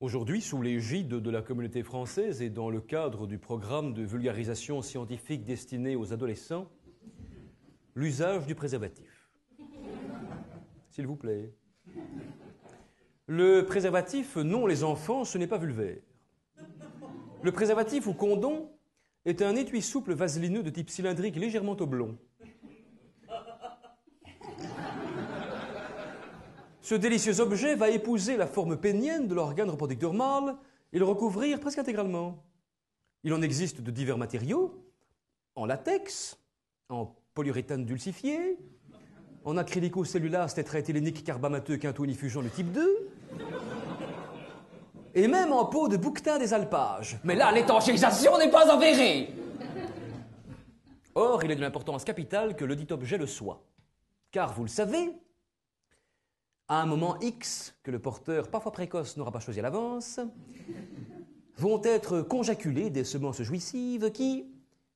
Aujourd'hui, sous l'égide de la communauté française et dans le cadre du programme de vulgarisation scientifique destiné aux adolescents, l'usage du préservatif. S'il vous plaît. Le préservatif, non les enfants, ce n'est pas vulvaire. Le préservatif ou condom est un étui souple vaselineux de type cylindrique légèrement oblong. Ce délicieux objet va épouser la forme pénienne de l'organe reproducteur mâle et le recouvrir presque intégralement. Il en existe de divers matériaux, en latex, en polyuréthane dulcifié, en acrylico-cellulaste tétraéthylénique carbamateux quintonifugent de type 2, et même en peau de bouquetin des alpages. Mais là, l'étanchéisation n'est pas avérée. Or, il est de l'importance capitale que ledit objet le soit. Car, vous le savez, à un moment X, que le porteur, parfois précoce, n'aura pas choisi à l'avance, vont être conjaculées des semences jouissives qui,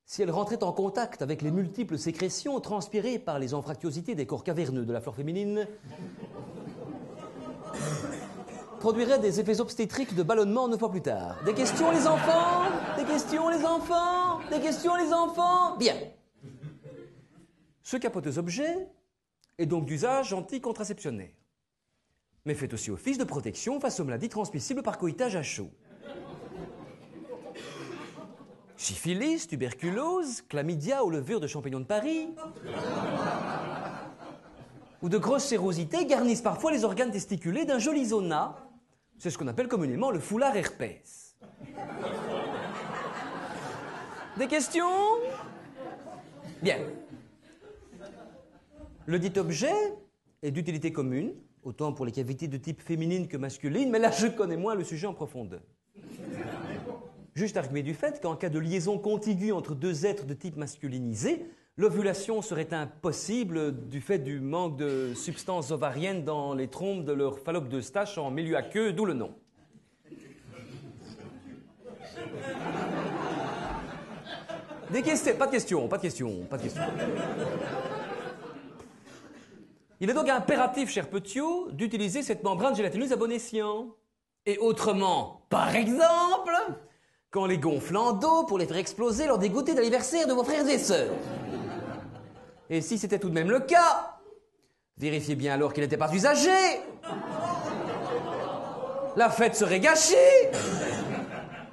si elles rentraient en contact avec les multiples sécrétions transpirées par les anfractuosités des corps caverneux de la flore féminine, produiraient des effets obstétriques de ballonnement 9 fois plus tard. Des questions, les enfants? Des questions, les enfants? Des questions, les enfants? Bien. Ce capoteux objet est donc d'usage anticontraceptionnaire, mais fait aussi office de protection face aux maladies transmissibles par coïtage à chaud. Syphilis, tuberculose, chlamydia ou levure de champignons de Paris, ou de grosses sérosités garnissent parfois les organes testiculés d'un joli zona. C'est ce qu'on appelle communément le foulard herpès. Des questions? Bien. Le dit objet est d'utilité commune, autant pour les cavités de type féminine que masculine, mais là je connais moins le sujet en profondeur. Juste arguer du fait qu'en cas de liaison contiguë entre deux êtres de type masculinisé, l'ovulation serait impossible du fait du manque de substances ovariennes dans les trompes de leur Fallope d'Eustache en milieu aqueux, d'où le nom. Des questions? Pas de questions, pas de questions, pas de questions. Il est donc impératif, cher Petiot, d'utiliser cette membrane gélatineuse à bon escient. Et autrement, par exemple, qu'en les gonflant d'eau pour les faire exploser lors des goûters d'anniversaire de vos frères et sœurs. Et si c'était tout de même le cas, vérifiez bien alors qu'il n'était pas usagé. La fête serait gâchée.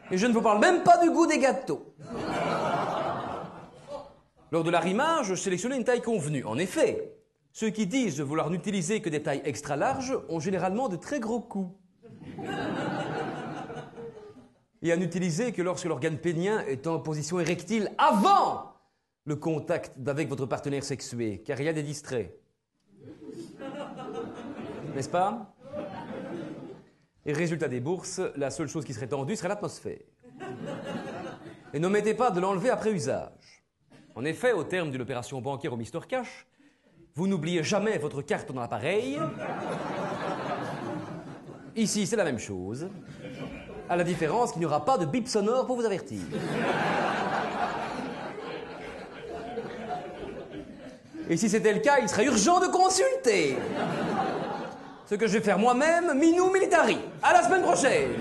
Et je ne vous parle même pas du goût des gâteaux. Lors de l'arrimage, je sélectionnais une taille convenue. En effet, ceux qui disent vouloir n'utiliser que des tailles extra larges ont généralement de très gros coups. Et à n'utiliser que lorsque l'organe pénien est en position érectile avant le contact avec votre partenaire sexué, car il y a des distraits. N'est-ce pas? Et résultat des bourses, la seule chose qui serait tendue serait l'atmosphère. Et n'omettez pas de l'enlever après usage. En effet, au terme d'une opération bancaire au Mister Cash, vous n'oubliez jamais votre carte dans l'appareil. Ici, c'est la même chose. À la différence qu'il n'y aura pas de bip sonore pour vous avertir. Et si c'était le cas, il serait urgent de consulter. Ce que je vais faire moi-même, minou militari. À la semaine prochaine.